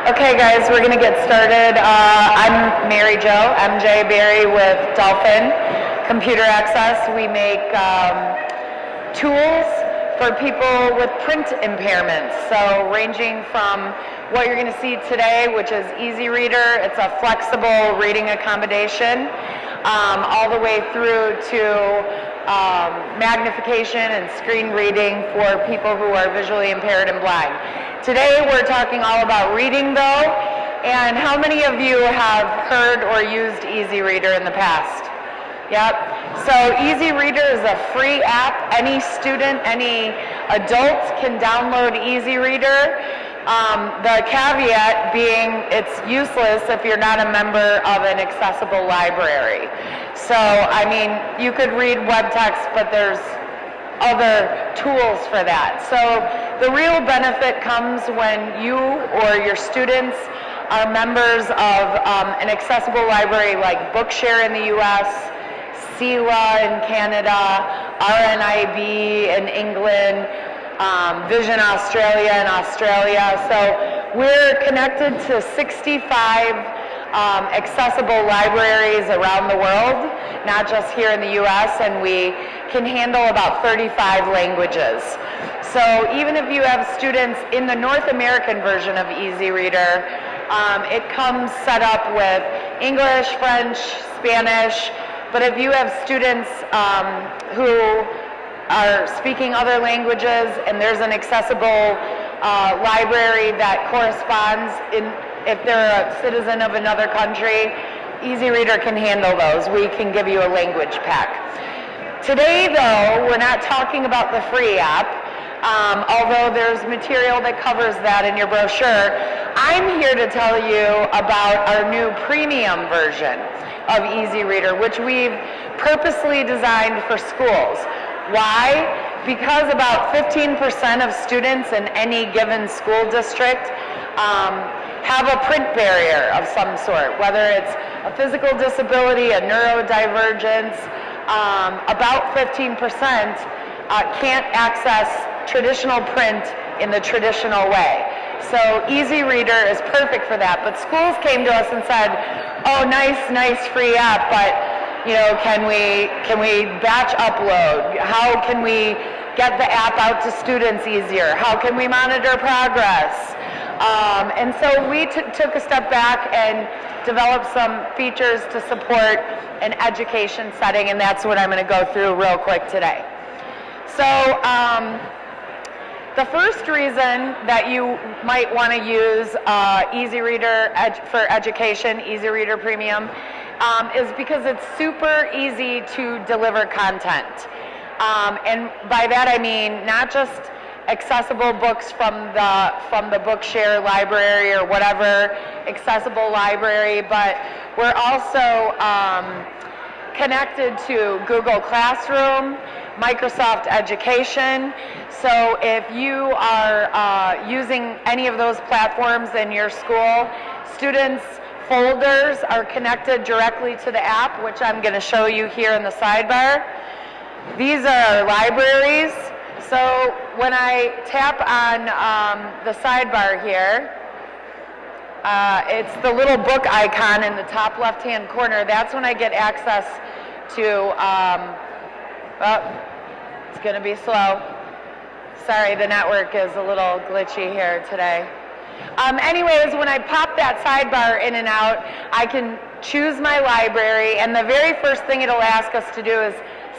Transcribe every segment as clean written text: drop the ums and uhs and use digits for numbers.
Okay, guys, we're going to get started. I'm Mary Jo, MJ Berry with Dolphin Computer Access. We make tools for people with print impairments. So ranging from what you're going to see today, which is EasyReader. It's a flexible reading accommodation, all the way through to magnification and screen reading for people who are visually impaired and blind. Today we're talking all about reading though, and how many of you have heard or used EasyReader in the past? Yep. So EasyReader is a free app. Any student, any adult can download EasyReader. The caveat being it's useless if you're not a member of an accessible library. So, I mean, you could read web text, but there's other tools for that. So the real benefit comes when you or your students are members of an accessible library like Bookshare in the US, CELA in Canada, RNIB in England, Vision Australia in Australia. So we're connected to 65 accessible libraries around the world, not just here in the US, and we can handle about 35 languages. So even if you have students in the North American version of EasyReader, it comes set up with English, French, Spanish, but if you have students who are speaking other languages and there's an accessible library that corresponds if they're a citizen of another country, EasyReader can handle those. We can give you a language pack. Today, though, we're not talking about the free app, although there's material that covers that in your brochure. I'm here to tell you about our new premium version of EasyReader, which we've purposely designed for schools. Why? Because about 15% of students in any given school district have a print barrier of some sort, whether it's a physical disability, a neurodivergence. About 15% can't access traditional print in the traditional way. So EasyReader is perfect for that. But schools came to us and said, oh, nice free app, but you know, can we batch upload? How can we get the app out to students easier? How can we monitor progress? And so we took a step back and developed some features to support an education setting, and that's what I'm going to go through real quick today. So the first reason that you might want to use EasyReader for education, EasyReader Premium, is because it's super easy to deliver content. And by that I mean not just accessible books from the Bookshare library or whatever accessible library, but we're also connected to Google Classroom, Microsoft Education. So if you are using any of those platforms in your school, students' folders are connected directly to the app, which I'm going to show you here in the sidebar. These are libraries. So when I tap on the sidebar here, it's the little book icon in the top left-hand corner. That's when I get access to, it's going to be slow. Sorry, the network is a little glitchy here today. Anyways, when I pop that sidebar in and out, I can choose my library, and the very first thing it'll ask us to do is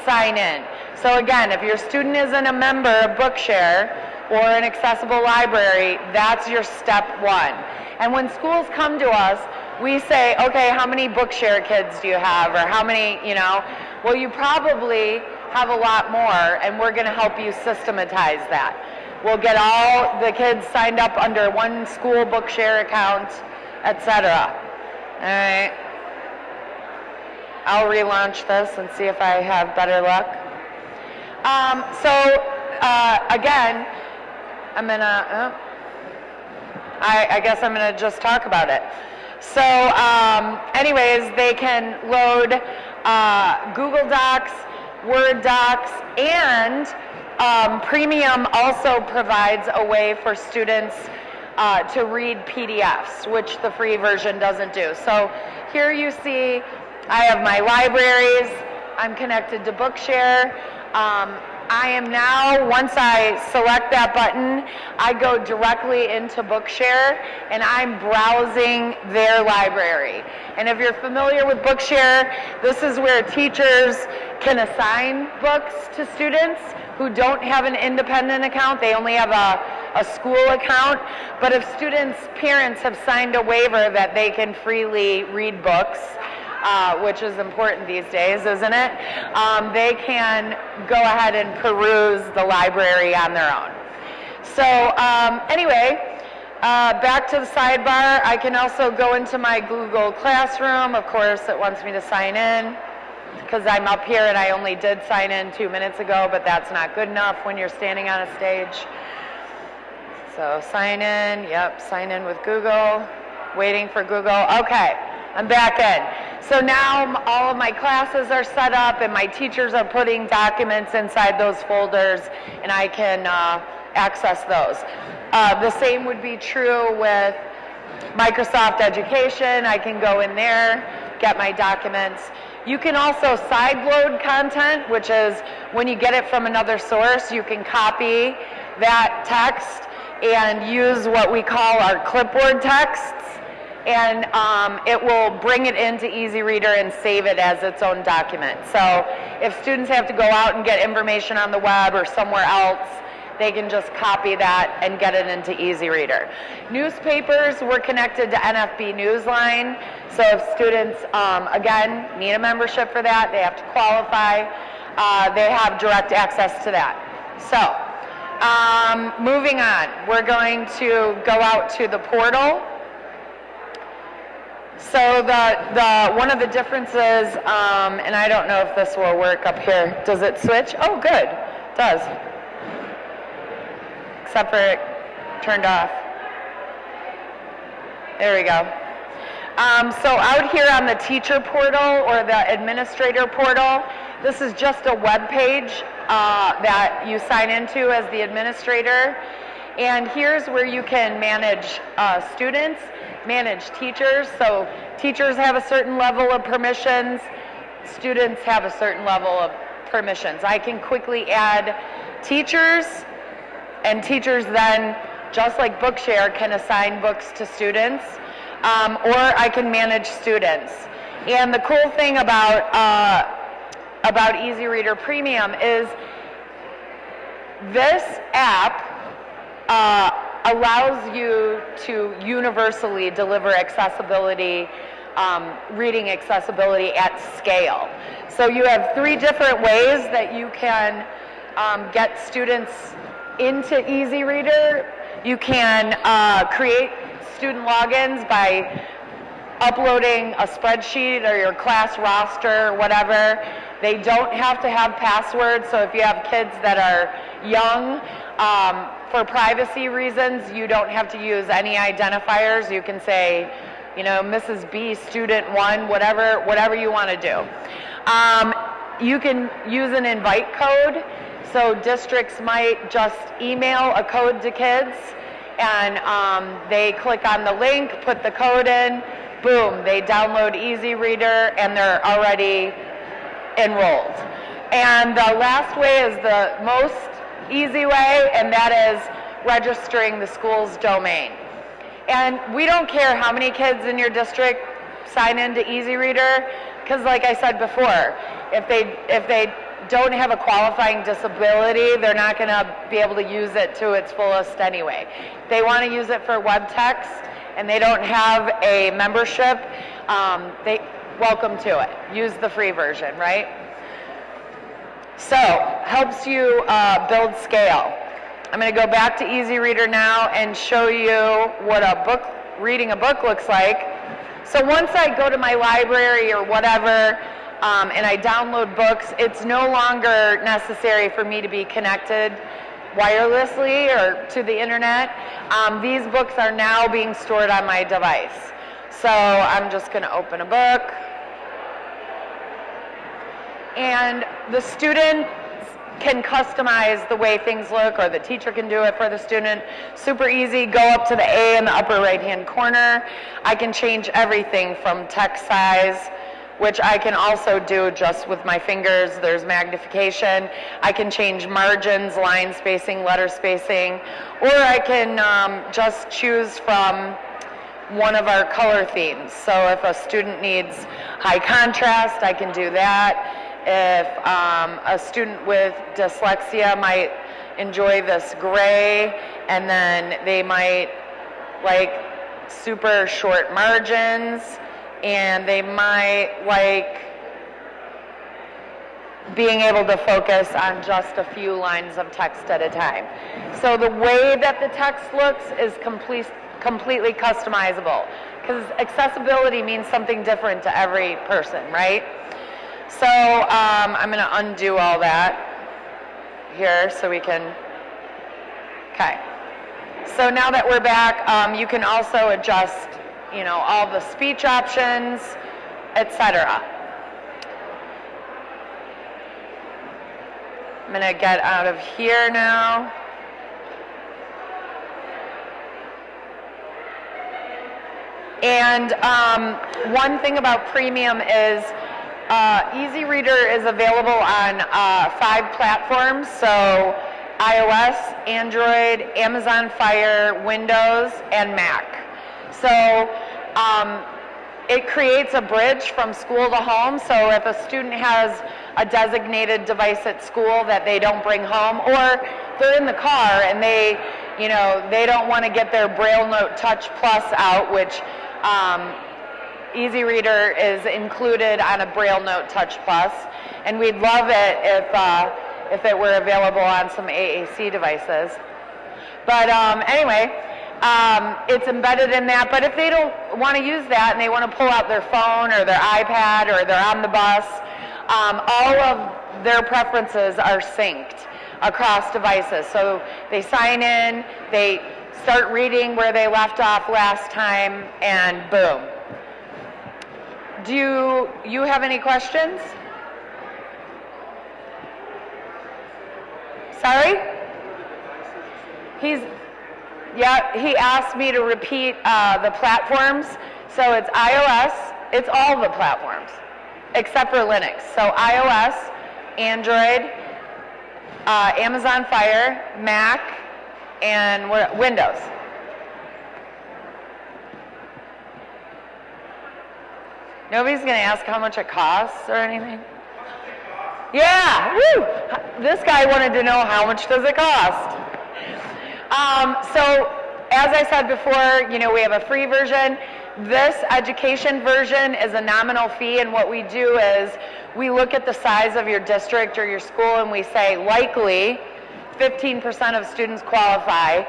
sign in. So again, if your student isn't a member of Bookshare or an accessible library, that's your step one. And when schools come to us, we say, okay, how many Bookshare kids do you have? Or how many, you know? Well, you probably have a lot more, and we're going to help you systematize that. We'll get all the kids signed up under one school Bookshare account, etc. All right. I'll relaunch this and see if I have better luck. Again, I'm gonna, I guess I'm gonna just talk about it. So anyways, they can load Google Docs, Word docs, and Premium also provides a way for students to read PDFs, which the free version doesn't do. So here you see I have my libraries. I'm connected to Bookshare. I am now, once I select that button, I go directly into Bookshare and I'm browsing their library. And if you're familiar with Bookshare, this is where teachers can assign books to students who don't have an independent account. They only have a school account. But if students' parents have signed a waiver that they can freely read books, which is important these days, isn't it? They can go ahead and peruse the library on their own. So anyway, back to the sidebar. I can also go into my Google Classroom. Of course, it wants me to sign in because I'm up here and I only did sign in 2 minutes ago, but that's not good enough when you're standing on a stage. So sign in, yep, sign in with Google, waiting for Google. Okay, I'm back in. So now all of my classes are set up and my teachers are putting documents inside those folders and I can access those. The same would be true with Microsoft Education. I can go in there, get my documents. You can also sideload content, which is when you get it from another source, you can copy that text and use what we call our clipboard texts. And it will bring it into EasyReader and save it as its own document. So if students have to go out and get information on the web or somewhere else, they can just copy that and get it into EasyReader. Newspapers, we're connected to NFB Newsline. So if students, again, need a membership for that, they have to qualify. They have direct access to that. So moving on, we're going to go out to the portal. So one of the differences, and I don't know if this will work up here. Does it switch? Oh, good. It does. Except for it turned off. There we go. So out here on the teacher portal or the administrator portal, this is just a web page that you sign into as the administrator. And here's where you can manage students, manage teachers. So teachers have a certain level of permissions, students have a certain level of permissions. I can quickly add teachers, and teachers then, just like Bookshare, can assign books to students, or I can manage students. And the cool thing about EasyReader Premium is this app allows you to universally deliver accessibility, reading accessibility at scale. So you have 3 different ways that you can get students into EasyReader. You can create student logins by uploading a spreadsheet or your class roster, whatever. They don't have to have passwords, so if you have kids that are young, for privacy reasons, you don't have to use any identifiers. You can say, you know, Mrs. B, student 1, whatever you want to do. You can use an invite code, so districts might just email a code to kids, and they click on the link, put the code in, boom, they download EasyReader, and they're already enrolled. And the last way is the most easy way, and that is registering the school's domain. And we don't care how many kids in your district sign into EasyReader, because like I said before, if they don't have a qualifying disability, they're not going to be able to use it to its fullest anyway. If they want to use it for web text and they don't have a membership, welcome to it. Use the free version, right? So, helps you build scale. I'm going to go back to EasyReader now and show you what reading a book looks like. So once I go to my library or whatever, and I download books, it's no longer necessary for me to be connected wirelessly or to the internet. These books are now being stored on my device. So I'm just going to open a book. And the students can customize the way things look, or the teacher can do it for the student. Super easy. Go up to the A in the upper right-hand corner. I can change everything from text size, which I can also do just with my fingers. There's magnification. I can change margins, line spacing, letter spacing, or I can just choose from one of our color themes. So if a student needs high contrast, I can do that. If a student with dyslexia might enjoy this gray, and then they might like super short margins, and they might like being able to focus on just a few lines of text at a time. So the way that the text looks is completely customizable, because accessibility means something different to every person, right? So I'm going to undo all that here so we can, okay. So now that we're back, you can also adjust, you know, all the speech options, etc. I'm going to get out of here now. And one thing about Premium is EasyReader is available on 5 platforms, so iOS, Android, Amazon Fire, Windows, and Mac. So it creates a bridge from school to home, so if a student has a designated device at school that they don't bring home, or they're in the car and they, you know, they don't want to get their Braille Note Touch Plus out, which EasyReader is included on a Braille Note Touch Plus, and we'd love it if it were available on some AAC devices. But anyway, it's embedded in that. But if they don't want to use that and they want to pull out their phone or their iPad or they're on the bus, all of their preferences are synced across devices. So they sign in, they start reading where they left off last time, and boom. Do you have any questions? Sorry? He asked me to repeat the platforms. So it's iOS, it's all the platforms, except for Linux. So iOS, Android, Amazon Fire, Mac, and Windows. Nobody's going to ask how much it costs or anything? Yeah, woo! This guy wanted to know how much does it cost. So, as I said before, you know, we have a free version. This education version is a nominal fee, and what we do is we look at the size of your district or your school, and we say likely 15% of students qualify.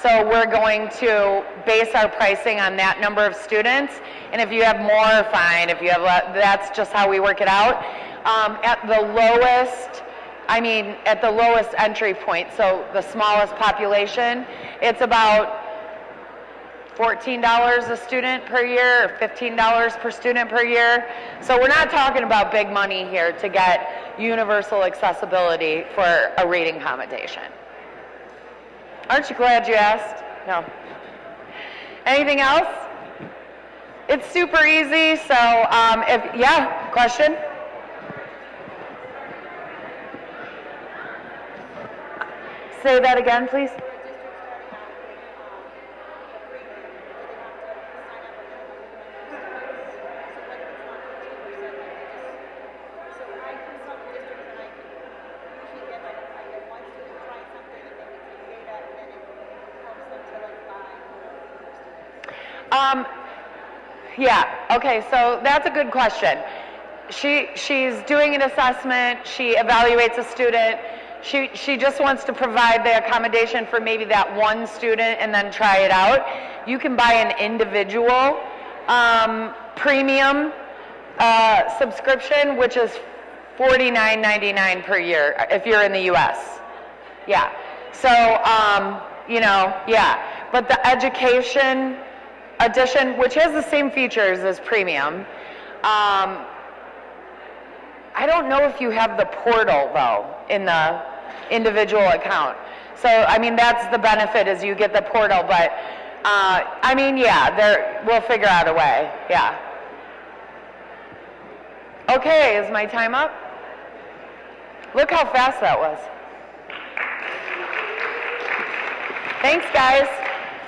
So we're going to base our pricing on that number of students, and if you have more, fine. If you have less, that's just how we work it out. At the lowest entry point, so the smallest population, it's about $14 a student per year, or $15 per student per year. So we're not talking about big money here to get universal accessibility for a reading accommodation. Aren't you glad you asked? No. Anything else? It's super easy, so question? Say that again, please. Okay, so that's a good question. She's doing an assessment, she evaluates a student, she just wants to provide the accommodation for maybe that one student and then try it out. You can buy an individual premium subscription, which is $49.99 per year if you're in the US. Yeah, so, but the education edition, which has the same features as premium. I don't know if you have the portal though in the individual account. So, I mean, that's the benefit is you get the portal, but, I mean, yeah, we'll figure out a way, yeah. Okay, is my time up? Look how fast that was. Thanks, guys.